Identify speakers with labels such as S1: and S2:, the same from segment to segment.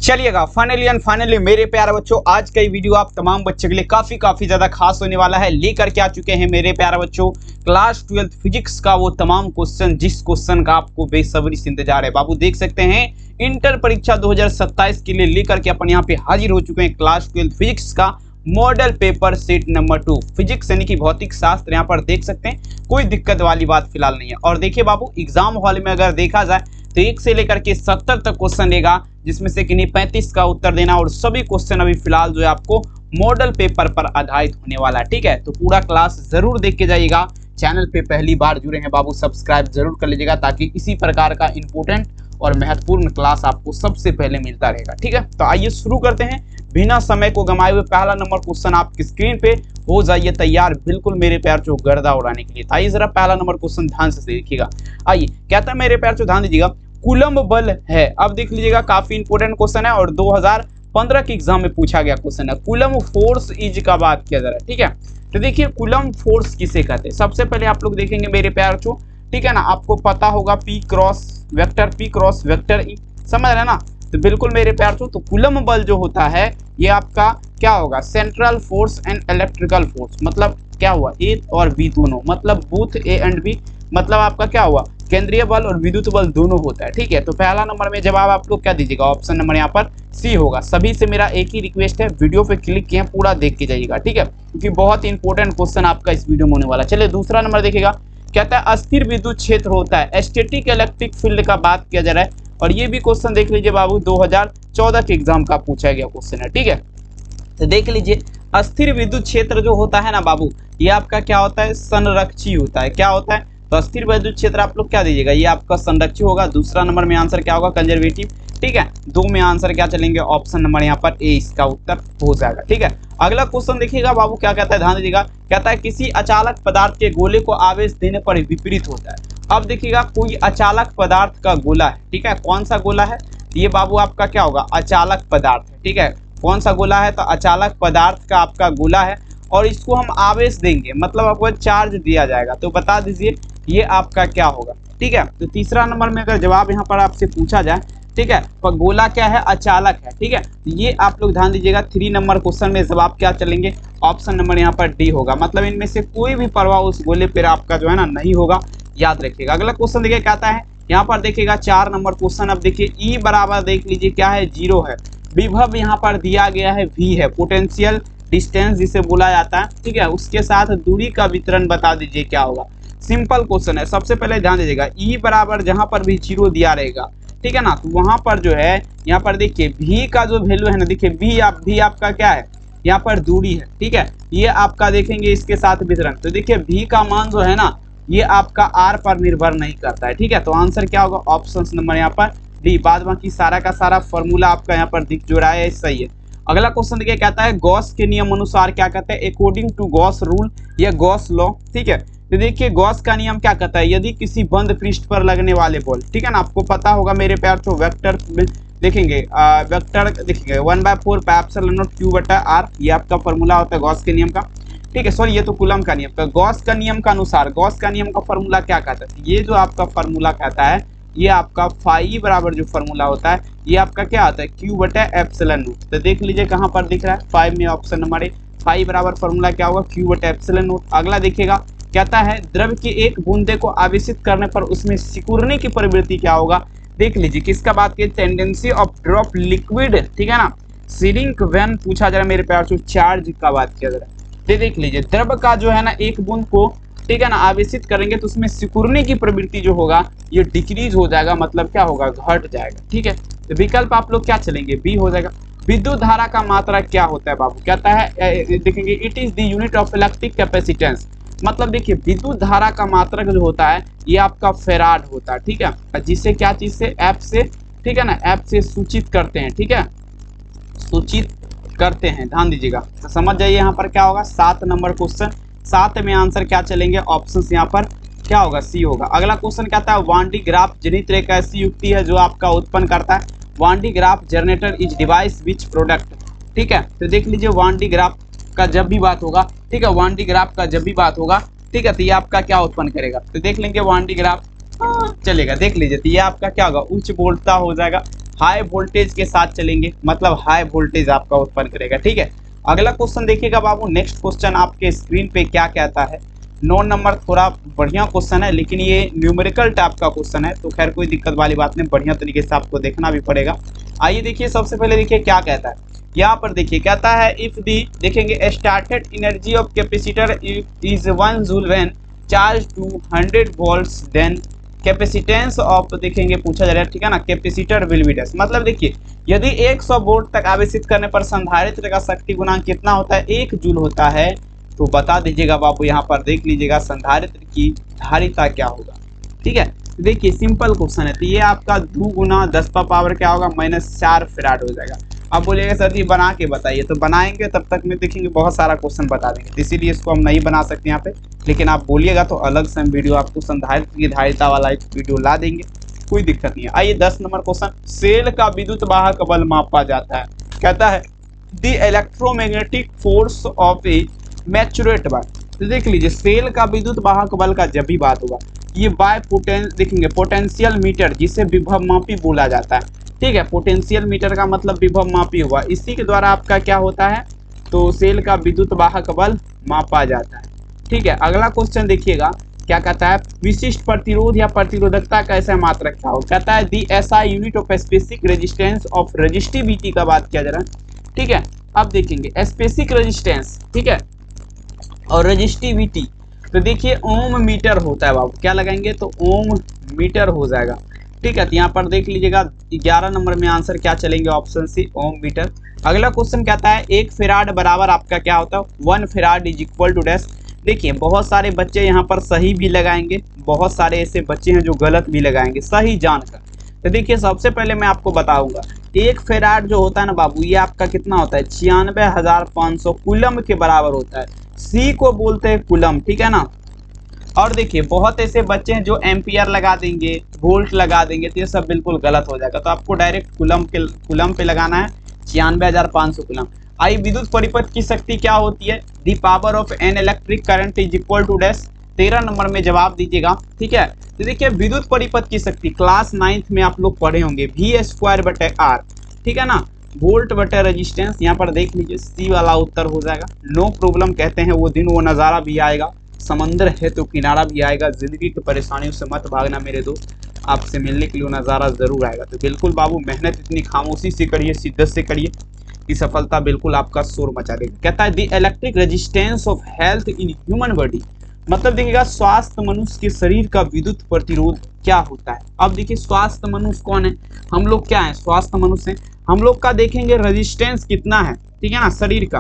S1: चलिएगा फाइनली मेरे प्यारे बच्चों, आज का ये वीडियो आप तमाम बच्चों के लिए काफी ज्यादा खास होने वाला है। लेकर के आ चुके हैं मेरे प्यारे बच्चों क्लास 12 फिजिक्स का वो तमाम क्वेश्चन जिस क्वेश्चन का आपको बेसब्री से इंतजार है। बाबू देख सकते हैं इंटर परीक्षा 2027 के लिए लेकर के अपन यहाँ पे हाजिर हो चुके हैं क्लास 12 फिजिक्स का model paper set number 2 physics यानी कि भौतिक शास्त्र। यहाँ पर देख सकते हैं कोई दिक्कत वाली बात फिलहाल नहीं है। और देखिए बाबू एग्जाम हॉल में अगर देखा जाए तो 1 से लेकर के 70 तक क्वेश्चन रहेगा, जिसमें से किन्हीं 35 का उत्तर देना और सभी क्वेश्चन अभी फिलहाल जो है आपको मॉडल पेपर पर आधारित होने वाला है। ठीक है, तो पूरा क्लास जरूर देख के जाइएगा। चैनल पे पहली बार जुड़े हैं बाबू सब्सक्राइब जरूर कर लीजिएगा ताकि इसी प्रकार का इंपोर्टेंट और महत्वपूर्ण क्लास आपको सबसे पहले मिलता रहेगा। ठीक है, तो आइए शुरू करते हैं बिना समय को गंवाए हुए। पहला नंबर क्वेश्चन आपकी स्क्रीन पे हो जाइए तैयार बिल्कुल मेरे प्यार चो गर्दा उड़ाने के लिए। आइए जरा पहला नंबर क्वेश्चन ध्यान से देखिएगा। आइए कहता है मेरे प्यार चो ध्यान दीजिएगा, कूलम्ब बल है। अब देख लीजिएगा काफी इंपोर्टेंट क्वेश्चन है और 2015 के एग्जाम में पूछा गया क्वेश्चन है। कूलम्ब फोर्स इज का बात किया जा रहा है। ठीक है, तो देखिए कूलम्ब फोर्स किसे कहते हैं। सबसे पहले आप लोग देखेंगे मेरे प्यार चो, ठीक है ना, आपको पता होगा P क्रॉस वेक्टर ई, समझ रहे हैं ना। तो बिल्कुल मेरे प्यार चो, तो कूलम्ब बल जो होता है ये आपका क्या होगा, central force and electrical force. मतलब क्या हुआ, ए और बी दोनों, मतलब बोथ ए एंड बी, मतलब आपका क्या हुआ, केंद्रीय बल और विद्युत बल दोनों होता है। ठीक है, तो पहला नंबर में जवाब आप लोग क्या दीजिएगा, ऑप्शन नंबर यहाँ पर सी होगा। सभी से मेरा एक ही रिक्वेस्ट है, वीडियो पे क्लिक किए पूरा देख के जाइएगा। ठीक है, क्योंकि बहुत इंपॉर्टेंट क्वेश्चन आपका इस वीडियो में होने वाला है। चलिए दूसरा नंबर देखिएगा, कहता है अस्थिर विद्युत क्षेत्र होता है, स्टैटिक इलेक्ट्रिक फील्ड का बात किया जा रहा है। और ये भी क्वेश्चन देख लीजिए बाबू 2014 के एग्जाम का पूछा गया क्वेश्चन है। ठीक है, तो देख लीजिए अस्थिर विद्युत क्षेत्र जो होता है ना बाबू, ये आपका क्या होता है, संरक्षी होता है। क्या होता है, तो अस्थिर विद्युत क्षेत्र आप लोग क्या दीजिएगा, ये आपका संरक्षी होगा। दूसरा नंबर में आंसर क्या होगा, कंजर्वेटिव। ठीक है, 2 में आंसर क्या चलेंगे, ऑप्शन नंबर यहाँ पर ए इसका उत्तर हो जाएगा। ठीक है, अगला क्वेश्चन देखिएगा बाबू क्या कहता है, ध्यान दीजिएगा। कहता है किसी अचालक पदार्थ के गोले को आवेश देने पर विपरीत होता है। अब देखिएगा कोई अचालक पदार्थ का गोला है। ठीक है, कौन सा गोला है, ये बाबू आपका क्या होगा, अचालक पदार्थ है। ठीक है, कौन सा गोला है, तो अचालक पदार्थ का आपका गोला है और इसको हम आवेश देंगे, मतलब आपको चार्ज दिया जाएगा। तो बता दीजिए ये आपका क्या होगा। ठीक है, तो तीसरा नंबर में अगर जवाब यहाँ पर आपसे पूछा जाए, ठीक है, तो गोला क्या है, अचालक है। ठीक है, ये आप लोग ध्यान दीजिएगा 3 नंबर क्वेश्चन में जवाब क्या चलेंगे, ऑप्शन नंबर यहाँ पर डी होगा। मतलब इनमें से कोई भी प्रभाव उस गोले पर आपका जो है ना नहीं होगा, याद रखिएगा। अगला क्वेश्चन देखिए कहता है यहाँ पर देखिएगा 4 नंबर क्वेश्चन। अब देखिए ई बराबर देख लीजिए क्या है, 0 है। विभव यहाँ पर दिया गया है v है, पोटेंशियल डिस्टेंस जिसे बोला जाता है। ठीक है, उसके साथ दूरी का वितरण बता दीजिए क्या होगा। सिंपल क्वेश्चन है। सबसे पहले ध्यान दीजिएगा ई बराबर जहां पर भी 0 दिया रहेगा, ठीक है ना, तो वहां पर जो है यहाँ पर देखिए v का जो वैल्यू है ना, देखिए v आपका क्या है, यहाँ पर दूरी है। ठीक है, ये आपका देखेंगे इसके साथ वितरण, तो देखिए v का मान जो है ना ये आपका r पर निर्भर नहीं करता है। ठीक है, तो आंसर क्या होगा, ऑप्शन नंबर यहाँ पर डी। बाद बाकी सारा का सारा फॉर्मूला आपका यहाँ पर दिख जो रहा है सही है। अगला क्वेश्चन देखिए कहता है गॉस के नियम अनुसार क्या कहते हैं, अकॉर्डिंग टू गॉस रूल या गॉस लॉ। ठीक है, तो देखिए गॉस का नियम क्या कहता है, यदि किसी बंद पृष्ठ पर लगने वाले बॉल, ठीक है ना, आपको पता होगा मेरे प्यार तो वेक्टर देखेंगे, वेक्टर देखेंगे 1/4 पाइप्सिलॉन q बटा r, ये आपका फॉर्मूला होता है गॉस के नियम का। ठीक है, सॉरी ये तो कूलम्ब का नियम का, गॉस का नियम का अनुसार गॉस का नियम का फॉर्मूला क्या कहता है, ये जो आपका फॉर्मूला कहता है ये आपका फाई बराबर जो फॉर्मूला होता है ये आपका क्या आता है, q बटा एप्सिलॉन नॉट। तो देख लीजिए कहाँ पर दिख रहा है 5 में, ऑप्शन नंबर ए। फाई बराबर फॉर्मूला क्या होगा, q बटा एप्सिलॉन नॉट। अगला देखिएगा कहता है द्रव की एक बूंदे को आवेशित करने पर उसमें सिकुड़ने की प्रवृत्ति क्या होगा। देख लीजिए किसका बात की, टेंडेंसी ऑफ ड्रॉप लिक्विड। ठीक है ना, सिरिंक व्हेन पूछा जा रहा है मेरे प्यार से, चार्ज का बात किया जा रहा है। देख लीजिए द्रव का जो है ना एक बूंद को, ठीक है ना, आवेशित करेंगे तो उसमें सिकुड़ने की प्रवृत्ति जो होगा ये डिक्रीज हो जाएगा, मतलब क्या होगा, घट जाएगा। ठीक है, तो विकल्प आप लोग क्या चलेंगे, बी हो जाएगा। विद्युत धारा का मात्रा क्या होता है बाबू, कहता है देखेंगे it is the unit of electric capacitance. मतलब देखिए विद्युत धारा का मात्रक जो होता है ये आपका फेराड होता है। ठीक है, जिसे क्या चीज से, एफ से, ठीक है ना, एफ से सूचित करते हैं। ठीक है, सूचित करते हैं, ध्यान दीजिएगा। तो समझ जाइए यहाँ पर क्या होगा, 7 नंबर क्वेश्चन। 7 में आंसर क्या चलेंगे, ऑप्शन यहाँ पर क्या होगा, सी होगा। अगला क्वेश्चन कहता है वान डी ग्राफ जनित एक ऐसी युक्ति है जो आपका उत्पन्न करता है। Van de Graaff generator is device which product. ठीक है, तो देख लीजिए वान डी ग्राफ का जब भी बात होगा, ठीक है, वान डी ग्राफ का जब भी बात होगा, ठीक है, तो ये आपका क्या उत्पन्न करेगा, तो देख लेंगे वान डी ग्राफ चलेगा। देख लीजिए तो ये आपका क्या होगा, उच्च वोल्टता हो जाएगा। हाई वोल्टेज के साथ चलेंगे, मतलब हाई वोल्टेज आपका उत्पन्न करेगा। ठीक है, अगला क्वेश्चन देखिएगा बाबू। नेक्स्ट क्वेश्चन आपके स्क्रीन पे क्या कहता है। 9 नंबर थोड़ा बढ़िया क्वेश्चन है, लेकिन ये न्यूमेरिकल टाइप का क्वेश्चन है, तो खैर कोई दिक्कत वाली बात नहीं, बढ़िया तरीके से आपको देखना भी पड़ेगा। आइए देखिए, सबसे पहले देखिए क्या कहता है। यहाँ पर देखिए कहता है इफ दी देखेंगे started energy of capacitor is 1 joule when charge to 100 volts then capacitance of देखेंगे पूछा जा रहा है। ठीक है ना, कैपेसिटर विल बी डैश, मतलब देखिए यदि 100 वोल्ट तक आवेशित करने पर संधारित्र का शक्ति गुणांक कितना होता है, 1 जूल होता है, तो बता दीजिएगा बाबू। यहाँ पर देख लीजिएगा संधारित्र की धारिता क्या होगा। ठीक है, देखिए सिंपल क्वेश्चन है, तो ये आपका 2 गुना 10 का पावर क्या होगा, -4 फैराड हो जाएगा। अब बोलिएगा सर जी बना के बताइए, तो बनाएंगे तब तक में देखेंगे बहुत सारा क्वेश्चन बता देंगे, तो इसीलिए इसको हम नहीं बना सकते यहाँ पे, लेकिन आप बोलिएगा तो अलग से हम वीडियो आपको संधारित्र की धारिता वाला एक वीडियो ला देंगे, कोई दिक्कत नहीं है। आइए 10 नंबर क्वेश्चन, सेल का विद्युत वाहक बल मापा जाता है। कहता है द इलेक्ट्रोमैग्नेटिक फोर्स ऑफ ए मैचुरेट बार, तो देख लीजिए सेल का विद्युत वाहक बल का जब भी बात होगा, ये बाय देखेंगे पोटेंशियल मीटर, जिसे विभव मापी बोला जाता है। ठीक है, पोटेंशियल मीटर का मतलब विभव मापी हुआ, इसी के द्वारा आपका क्या होता है, तो सेल का विद्युत वाहक बल मापा जाता है। ठीक है, अगला क्वेश्चन देखिएगा क्या कहता है, विशिष्ट प्रतिरोध या प्रतिरोधकता का ऐसा मात्रक क्या हो। कहता है the SI unit of specific resistance of resistivity का बात किया जा रहा है। ठीक है, अब देखेंगे स्पेसिफिक रेजिस्टेंस, ठीक है, और रेजिस्टिविटी, तो देखिए ओम मीटर होता है बाबू, क्या लगाएंगे तो ओम मीटर हो जाएगा। ठीक है, तो यहाँ पर देख लीजिएगा 11 नंबर में आंसर क्या चलेंगे, ऑप्शन सी ओम मीटर। अगला क्वेश्चन कहता है 1 फैराड बराबर आपका क्या होता है, 1 farad is equal to dash. देखिए बहुत सारे बच्चे यहाँ पर सही भी लगाएंगे, बहुत सारे ऐसे बच्चे हैं जो गलत भी लगाएंगे सही जानकर। तो देखिए सबसे पहले मैं आपको बताऊंगा 1 फैराड जो होता है ना बाबू, ये आपका कितना होता है, 96,500 कूलम के बराबर होता है। सी को बोलते हैं कूलम, ठीक है ना। और देखिए बहुत ऐसे बच्चे हैं जो एम्पियर लगा देंगे, वोल्ट लगा देंगे, तो ये सब बिल्कुल गलत हो जाएगा। तो आपको डायरेक्ट कूलम पे लगाना है, 96,500 कूलम। आई विद्युत परिपथ की शक्ति क्या होती है, the power of an electric current is equal to dash. 13 number में जवाब दीजिएगा। ठीक है, तो देखिए विद्युत परिपथ की शक्ति क्लास 9th में आप लोग पढ़े होंगे, V²/R, ठीक है ना, वोल्ट बटे रेजिस्टेंस। यहाँ पर देख लीजिए सी वाला उत्तर हो जाएगा। नो प्रॉब्लम कहते हैं वो दिन, वो नज़ारा भी आएगा, समंदर है तो किनारा भी आएगा। जिंदगी की परेशानियों से मत भागना मेरे दोस्त, आपसे मिलने के लिए नज़ारा जरूर आएगा। तो बिल्कुल बाबू मेहनत इतनी खामोशी से करिए, शिद्दत से करिए कि सफलता बिल्कुल आपका शोर मचा देगी। कहता है the electric resistance of health in human body, मतलब देखिएगा स्वास्थ्य मनुष्य के शरीर का विद्युत प्रतिरोध क्या होता है। अब देखिए स्वास्थ्य मनुष्य कौन है, हम लोग क्या है, स्वास्थ्य मनुष्य हैं। हम लोग का देखेंगे रेजिस्टेंस कितना है, ठीक है ना, शरीर का।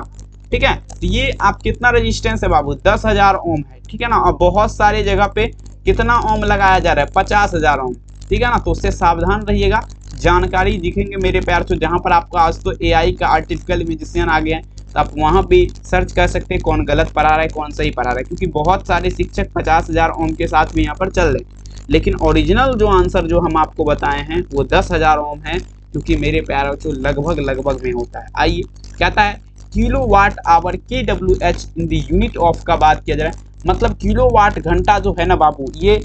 S1: ठीक है, तो ये आप कितना रेजिस्टेंस है बाबू, 10,000 ओम है। ठीक है ना, और बहुत सारे जगह पे कितना ओम लगाया जा रहा है, 50,000 ओम। ठीक है ना, तो उससे सावधान रहिएगा। जानकारी दिखेंगे मेरे प्यार, तो जहाँ पर आपका आज तो AI का आर्टिफिशियल इंटेलिजेंस आ गया है, तो आप वहाँ भी सर्च कर सकते हैं कौन गलत पढ़ा रहा है कौन सही पढ़ा रहा है, क्योंकि बहुत सारे शिक्षक 50,000 ओम के साथ भी यहाँ पर चल रहे हैं, लेकिन ओरिजिनल जो आंसर जो हम आपको बताए हैं वो 10,000 ओम है, क्योंकि मेरे प्यार बच्चों लगभग में होता है। आइए कहता है kilowatt hour kWh in the unit of का बात किया जा रहा है, मतलब किलोवाट घंटा जो है ना बाबू, ये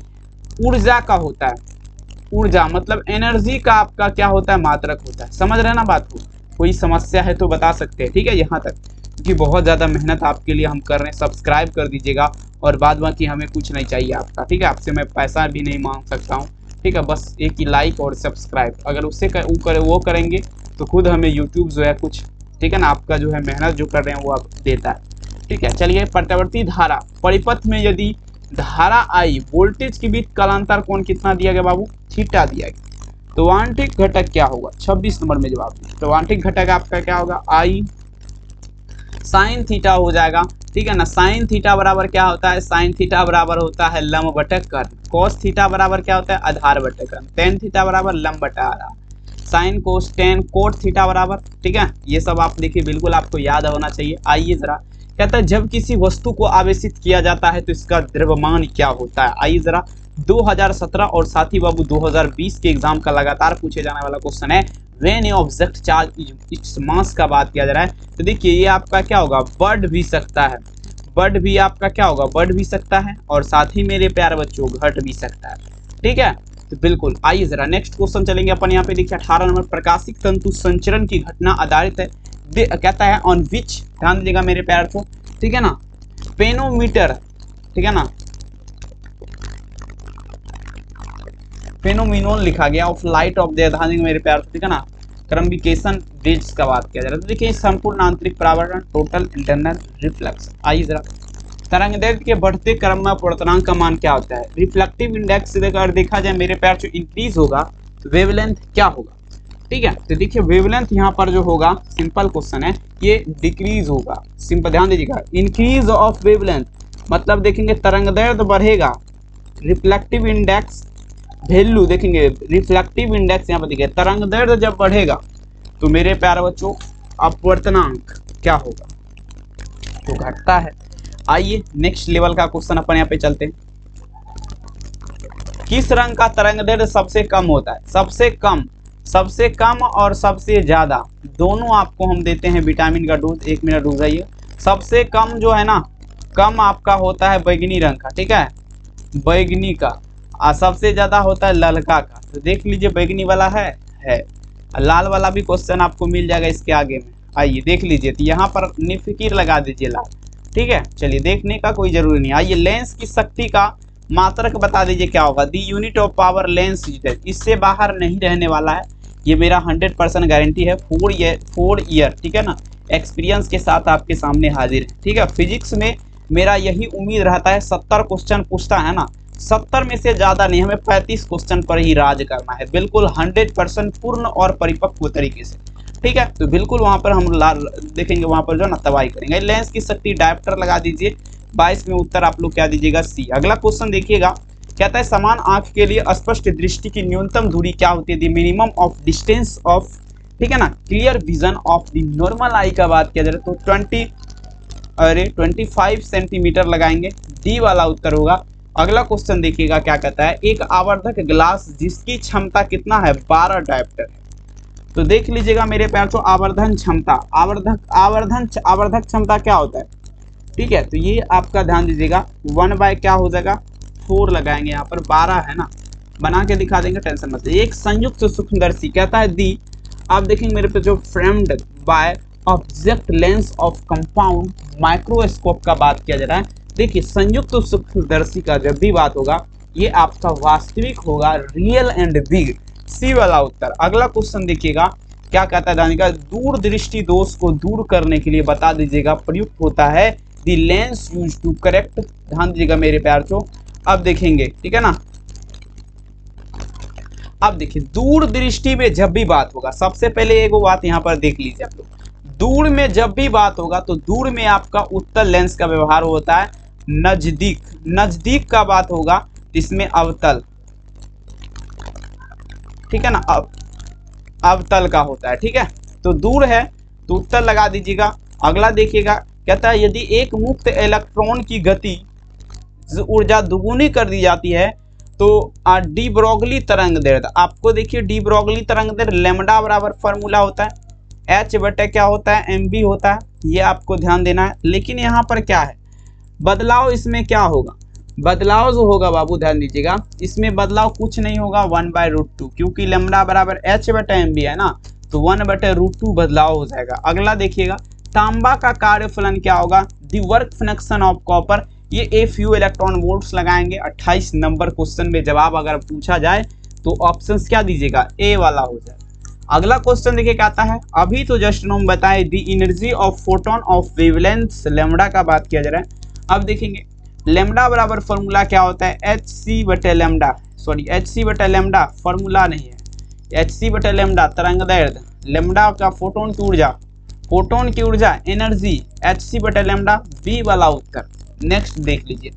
S1: ऊर्जा का होता है। ऊर्जा मतलब एनर्जी का आपका क्या होता है, मात्रक होता है। समझ रहे ना बात को, कोई समस्या है तो बता सकते हैं। ठीक है, यहाँ तक, क्योंकि बहुत ज़्यादा मेहनत आपके लिए हम कर रहे हैं। सब्सक्राइब कर दीजिएगा, और बाद बाकी हमें कुछ नहीं चाहिए आपका। ठीक है, आपसे मैं पैसा भी नहीं मांग सकता हूँ। ठीक है, बस एक ही लाइक और सब्सक्राइब, अगर उससे वो करेंगे तो खुद हमें यूट्यूब जो है कुछ, ठीक है ना, आपका जो है मेहनत जो कर रहे हैं वो आप देता है। ठीक है, चलिए प्रतिवर्ती धारा, परिपथ में यदि धारा आई वोल्टेज के बीच कालांतर कोण कितना दिया गया बाबू, थीटा दिया गया। तो वांछित घटक क्या होगा, 26 नंबर में जवाब। तो वांछित घटक आपका क्या होगा, आई साइन थीटा हो जाएगा। ठीक है ना, साइन थीटा बराबर क्या होता है, साइन थीटा बराबर होता है लंब बटे कर्ण। कॉस थीटा बराबर क्या होता है, आधार बटे कर्ण। टेन थीटा बराबर लंब बटा आधार। Sine cos tan cot theta बराबर, ठीक है, ये सब आप देखिए बिल्कुल आपको याद होना चाहिए। आइए जरा, कहता है जब किसी वस्तु को आवेशित किया जाता है तो इसका द्रव्यमान क्या होता है। आइए जरा, 2017 और साथ ही बाबू 2020 के एग्जाम का लगातार पूछे जाने वाला क्वेश्चन है, when A object charge its mass का बात किया जा रहा है। तो देखिए ये आपका क्या होगा, बढ़ भी सकता है, बढ़ भी आपका क्या होगा, बढ़ भी सकता है, और साथ ही मेरे प्यारे बच्चों घट भी सकता है। ठीक है, तो बिल्कुल आइए जरा नेक्स्ट क्वेश्चन चलेंगे अपन यहाँ पे। देखिए 18 नंबर, प्रकाशिक तंतु संचरण की घटना आधारित है, कहता है ऑन विच, ध्यान दीजिएगा मेरे प्यार को, ठीक है ना, पेनोमीटर, ठीक है ना, फेनोमिनोन लिखा गया ऑफ लाइट ऑफ द, ध्यान दीजिएगा मेरे प्यार को, ठीक है ना, क्रम्बिकेशन ब्रिज का बात किया जा रहा है। तो देखिए संपूर्ण आंतरिक परावर्तन, टोटल इंटरनल रिफ्लेक्स। आइए जरा तरंगदैर्घ्य के बढ़ते क्रम में अपवर्तनांक का मान क्या होता है। रिफ्लेक्टिव इंडेक्स अगर देखा जाए मेरे प्यार, जो इंक्रीज होगा तो वेवलेंथ क्या होगा, ठीक है। तो देखिए वेवलेंथ यहाँ पर जो होगा, सिंपल क्वेश्चन है, ये डिक्रीज होगा, सिंपल ध्यान दीजिएगा, इंक्रीज ऑफ वेवलेंथ मतलब देखेंगे तरंगदैर्घ्य बढ़ेगा, रिफ्लेक्टिव इंडेक्स वैल्यू देखेंगे, रिफ्लेक्टिव इंडेक्स यहाँ पर देखिए, तरंगदैर्घ्य जब बढ़ेगा तो मेरे प्यारे बच्चों अपवर्तनांक क्या होगा, तो घटता है। आइए नेक्स्ट लेवल का क्वेश्चन अपन यहाँ पे चलते हैं। किस रंग का तरंगदैर्घ्य सबसे कम होता है, सबसे कम और सबसे ज्यादा दोनों आपको हम देते हैं विटामिन का डोज। 1 मिनट रुक जाइए। सबसे कम जो है ना, कम आपका होता है बैगनी रंग का, ठीक है, बैगनी का, और सबसे ज्यादा होता है ललका का। तो देख लीजिए बैगनी वाला है, लाल वाला भी क्वेश्चन आपको मिल जाएगा इसके आगे में। आइए देख लीजिए, तो यहाँ पर निफिकिर लगा दीजिए लाल, ठीक है। चलिए देखने का कोई जरूरी नहीं। आइए लेंस की शक्ति का मात्रक बता दीजिए क्या होगा। दी यूनिट ऑफ पावर लेंस, इससे बाहर नहीं रहने वाला है, ये मेरा 100% गारंटी है। 4 ईयर, ठीक है ना, एक्सपीरियंस के साथ आपके सामने हाजिर है, ठीक है। फिजिक्स में मेरा यही उम्मीद रहता है, 70 क्वेश्चन पूछता है ना, 70 में से ज्यादा नहीं, हमें 35 क्वेश्चन पर ही राज करना है, बिल्कुल 100% पूर्ण और परिपक्व तरीके से, ठीक है। तो बिल्कुल वहां पर हम देखेंगे, वहां पर जो ना तबाही करेंगे। लेंस की शक्ति डायप्टर लगा दीजिए। 22 में उत्तर आप लोग क्या दीजिएगा, सी। अगला क्वेश्चन देखिएगा, कहता है समान आंख के लिए स्पष्ट दृष्टि की न्यूनतम दूरी क्या होती है, the minimum of distance of, ठीक है ना, clear vision of the normal eye का बात किया जा रहा है, तो 25 सेंटीमीटर लगाएंगे, डी वाला उत्तर होगा। अगला क्वेश्चन देखिएगा क्या कहता है, एक आवर्धक ग्लास जिसकी क्षमता कितना है, 12 डायप्टर। तो देख लीजिएगा मेरे प्यार को, आवर्धन क्षमता, आवर्धक क्षमता क्या होता है, ठीक है। तो ये आपका ध्यान दीजिएगा, 1 क्या हो जाएगा, 4 लगाएंगे, यहाँ पर 12 है ना, बना के दिखा देंगे, टेंशन मत। एक संयुक्त सूक्ष्मदर्शी कहता है दी, आप देखेंगे मेरे पे, जो framed by object lens of compound microscope का बात किया जा रहा है। देखिए संयुक्त सूक्ष्मदर्शी का जब भी बात होगा, ये आपका वास्तविक होगा, रियल एंड बिग, सी वाला उत्तर। अगला क्वेश्चन देखिएगा क्या कहता है, दानिका दूरदृष्टि दोष को दूर करने के लिए बता दीजिएगा प्रयुक्त होता है the lens use to correct, ध्यान दीजिएगा मेरे प्यार को। अब देखेंगे, ठीक है ना, अब देखिए दूरदृष्टि में जब भी बात होगा, सबसे पहले एक बात यहाँ पर देख लीजिए आप लोग, दूर में जब भी बात होगा तो दूर में आपका उत्तल लेंस का व्यवहार होता है, नजदीक का बात होगा इसमें अवतल, ठीक है ना, अवतल का होता है, ठीक है। तो दूर है तो उत्तर लगा दीजिएगा। अगला देखिएगा, कहता है यदि एक मुक्त इलेक्ट्रॉन की गति ऊर्जा दुगुनी कर दी जाती है तो डी ब्रोगली तरंगदैर्घ्य, आपको देखिए डी ब्रोगली तरंगदैर्घ्य लैम्डा बराबर फॉर्मूला होता है, एच बटे क्या होता है, एम बी होता है, ये आपको ध्यान देना है। लेकिन यहाँ पर क्या है, बदलाव इसमें क्या होगा, बदलाव जो होगा बाबू ध्यान दीजिएगा, इसमें बदलाव कुछ नहीं होगा, 1/√2, क्योंकि लैम्डा बराबर एच बटे एम बी है ना, तो 1/√2 बदलाव हो जाएगा। अगला देखिएगा, तांबा का कार्यफलन क्या होगा, the work fraction of copper, ये ए फ्यू इलेक्ट्रॉन वोल्ट्स लगाएंगे। 28 नंबर क्वेश्चन में जवाब अगर पूछा जाए तो ऑप्शंस क्या दीजिएगा, ए वाला हो जाए। अगला क्वेश्चन देखिए क्या आता है, अभी तो जस्ट हम बताए दी energy of photon of wavelength lambda का बात किया जा रहा है। अब देखेंगे लैम्डा बराबर फॉर्मूला क्या होता है, एच सी बटे लैम्डा, सॉरी एच सी बटे लैम्डा फॉर्मूला नहीं है, एच सी बटे लैम्डा तरंगदैर्घ्य, लैम्डा का फोटोन की ऊर्जा एनर्जी, एच सी बटे लैम्डा, बी वाला उत्तर। नेक्स्ट देख लीजिए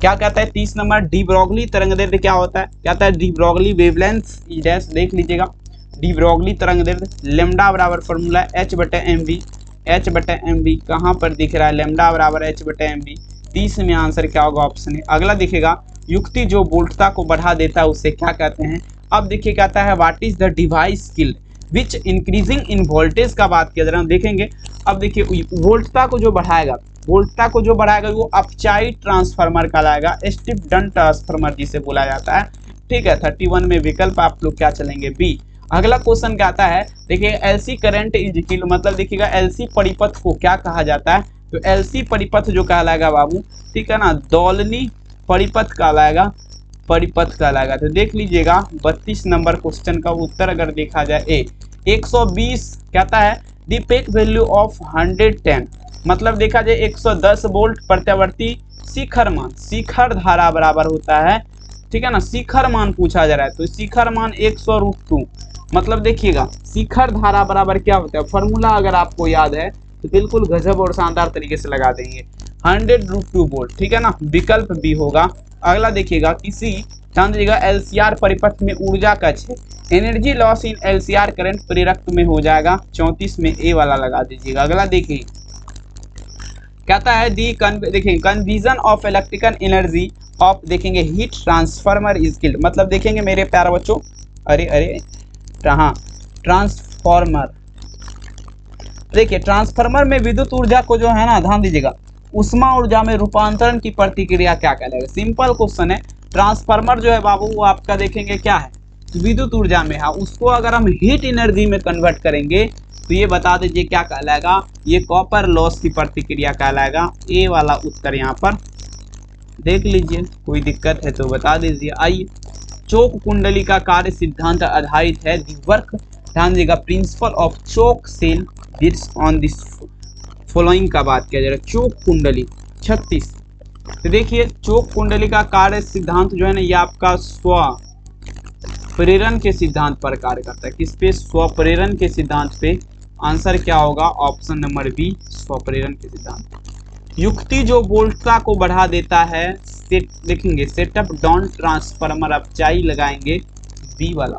S1: क्या कहता है, 30 नंबर, डी ब्रोगली तरंगदैर्घ्य क्या होता है, कहता है डी ब्रोगली वेवलेंथ डैश, देख लीजिएगा डी ब्रोगली तरंगदैर्घ्य लैम्डा बराबर फॉर्मूला एच बटे एम बी, एच बटे एम बी कहाँ पर दिख रहा है, लैम्डा बराबर एच बटे एम बी। 30 में आंसर क्या होगा, ऑप्शन है। अगला दिखेगा, युक्ति जो वोल्टता को बढ़ा देता है उसे क्या कहते हैं। अब देखिए कहता है what is the device skill which increasing in voltage का बात किया जा रहा है। देखेंगे अब देखिए वोल्टता को जो बढ़ाएगा, वो अपचाई ट्रांसफार्मर कहलाएगा, स्टिप डन ट्रांसफार्मर जिसे बोला जाता है। ठीक है। 31 में विकल्प आप लोग क्या चलेंगे, बी। अगला क्वेश्चन क्या आता है, देखिए एलसी करंट इज इक्वल, मतलब देखिएगा एलसी परिपथ को क्या कहा जाता है, तो एलसी परिपथ जो कहलाएगा बाबू, ठीक है ना, दौलनी परिपथ कहलाएगा, परिपथ कहलाएगा। तो देख लीजिएगा 32 नंबर क्वेश्चन का उत्तर अगर देखा जाए ए। 120 कहता है द पीक वैल्यू ऑफ 110, मतलब देखा जाए 110 वोल्ट प्रत्यावर्ती शिखर मान, शिखर धारा बराबर होता है, ठीक है ना, शिखर मान पूछा जा रहा है, तो शिखर मान 100√2, मतलब देखिएगा शिखर धारा बराबर क्या होता है, फॉर्मूला अगर आपको याद है तो बिल्कुल गजब और शानदार तरीके से लगा देंगे, 100√2 वोल्ट, ठीक है ना, विकल्प बी होगा। अगला देखिएगा किसी, ध्यान दीजिएगा, एलसीआर परिपथ में ऊर्जा का क्षय, energy loss in LCR current प्रेरक में हो जाएगा, 34 में ए वाला लगा दीजिएगा। अगला देखिए कहता है देखिए conversion of electrical energy of, देखेंगे हीट ट्रांसफार्मर इज किल्ड, मतलब देखेंगे मेरे प्यारे बच्चों, अरे हाँ ट्रांसफार्मर, देखिए ट्रांसफार्मर में विद्युत ऊर्जा को जो है ना, ध्यान दीजिएगा, उष्मा ऊर्जा में रूपांतरण की प्रतिक्रिया क्या कहलाएगा। सिंपल क्वेश्चन है, ट्रांसफार्मर जो है बाबू वो आपका देखेंगे क्या है, विद्युत ऊर्जा में है, उसको अगर हम हीट एनर्जी में कन्वर्ट करेंगे तो ये बता दीजिए क्या कहलाएगा, ये कॉपर लॉस की प्रतिक्रिया कहलाएगा, ए वाला उत्तर यहाँ पर देख लीजिए, कोई दिक्कत है तो बता दीजिए। आइए, चोक कुंडली का कार्य सिद्धांत आधारित है, दी वर्क, ध्यान दीजिएगा, principle of choke cell this on this following का बात किया जा रहा है, चोक कुंडली 36। तो देखिए चोक कुंडली का कार्य सिद्धांत जो है ना, ये आपका स्व प्रेरण के सिद्धांत पर कार्य करता है, किस पे, स्व प्रेरण के सिद्धांत पे। आंसर क्या होगा, ऑप्शन नंबर बी, स्व प्रेरण के सिद्धांत। युक्ति जो वोल्टता को बढ़ा देता है, देखेंगे सेटअप डाउन ट्रांसफार्मर, आप चाई लगाएंगे, बी वाला।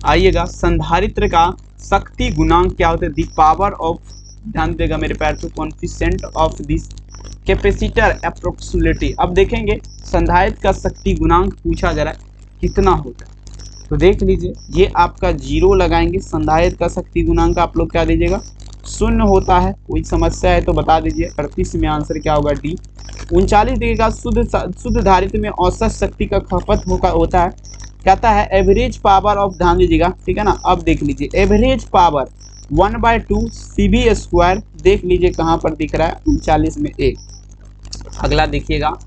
S1: आइएगा, संधारित्र का शक्ति गुणांक क्या होता है, दी पावर ऑफ, ध्यान देगा मेरे पैर को, कॉन्फिशेंट ऑफ दिस कैपेसिटर अप्रोक्सिमेटली। अब देखेंगे संधारित्र का शक्ति गुणांक पूछा जा रहा है कितना होता है, तो देख लीजिए ये आपका 0 लगाएंगे, संधारित्र का शक्ति गुणांक आप लोग क्या दीजिएगा, 0 होता है। कोई समस्या है तो बता दीजिए। 38 में आंसर क्या होगा, डी। 39 देखिएगा, शुद्ध धारित्र में औसत शक्ति का खपत होता है, कहता है एवरेज पावर ऑफ, ध्यान दीजिएगा, ठीक है ना। अब देख लीजिए एवरेज पावर 1/2 CV², देख लीजिए कहाँ पर दिख रहा है, 39 में ए। अगला देखिएगा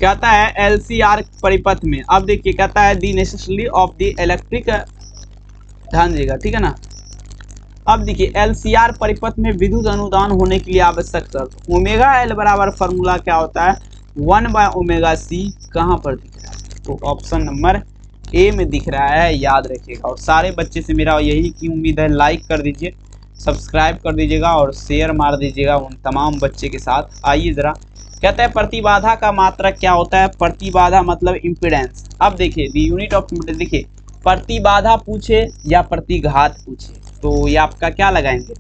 S1: कहता है एलसीआर परिपथ में, अब देखिए कहता है दी नेसेसिटी ऑफ द इलेक्ट्रिक, ध्यान दीजिएगा, ठीक है ना। अब देखिए एलसीआर परिपथ में विद्युत अनुदान होने के लिए आवश्यक शर्त, ओमेगा एल बराबर फॉर्मूला क्या होता है, 1/ωc, कहाँ पर दिख रहा है, तो ऑप्शन नंबर ए में दिख रहा है, याद रखिएगा। और सारे बच्चे से मेरा यही की उम्मीद है, लाइक कर दीजिए, सब्सक्राइब कर दीजिएगा और शेयर मार दीजिएगा उन तमाम बच्चे के साथ। आइए जरा, कहता है प्रतिबाधा का मात्रक क्या होता है, प्रतिबाधा मतलब इम्पीडेंस। अब देखिए दी यूनिट ऑफ इम्पीडेंस, देखिए प्रतिबाधा पूछे या प्रतिघात पूछे तो ये आपका क्या लगाएंगे,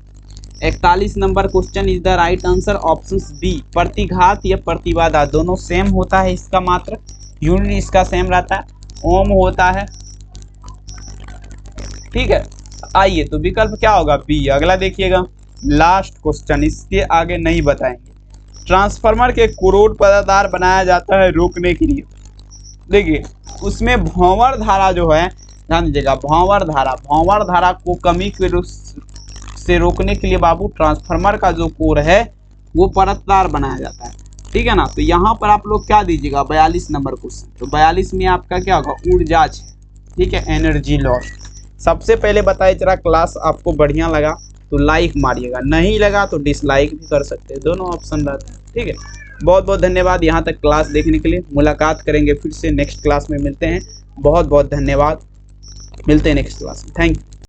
S1: 41 number question is the right answer, option B. प्रतिघात या प्रतिबाधा दोनों सेम होता है, इसका मात्रक यूनिट इसका सेम रहता है, ओम होता है, ठीक है। आइए तो विकल्प क्या होगा, बी। अगला देखिएगा लास्ट क्वेश्चन, इसके आगे नहीं बताएंगे। ट्रांसफार्मर के कोरोड पदार्थ बनाया जाता है रोकने के लिए, देखिए उसमें भंवर धारा जो है, ध्यान दीजिएगा, भंवर धारा को कमी के रूप से रोकने के लिए बाबू ट्रांसफार्मर का जो कोर है वो परतदार बनाया जाता है, ठीक है ना। तो यहाँ पर आप लोग क्या दीजिएगा, 42 नंबर क्वेश्चन, तो 42 में आपका क्या होगा, ऊर्जा, ठीक है, एनर्जी लॉस। सबसे पहले बताइए जरा, क्लास आपको बढ़िया लगा तो लाइक मारिएगा, नहीं लगा तो डिसलाइक भी कर सकते हैं, दोनों ऑप्शन रहते हैं, ठीक है। बहुत बहुत धन्यवाद यहाँ तक क्लास देखने के लिए। मुलाकात करेंगे फिर से नेक्स्ट क्लास में, मिलते हैं। बहुत बहुत धन्यवाद, मिलते हैं नेक्स्ट क्लास में, थैंक यू।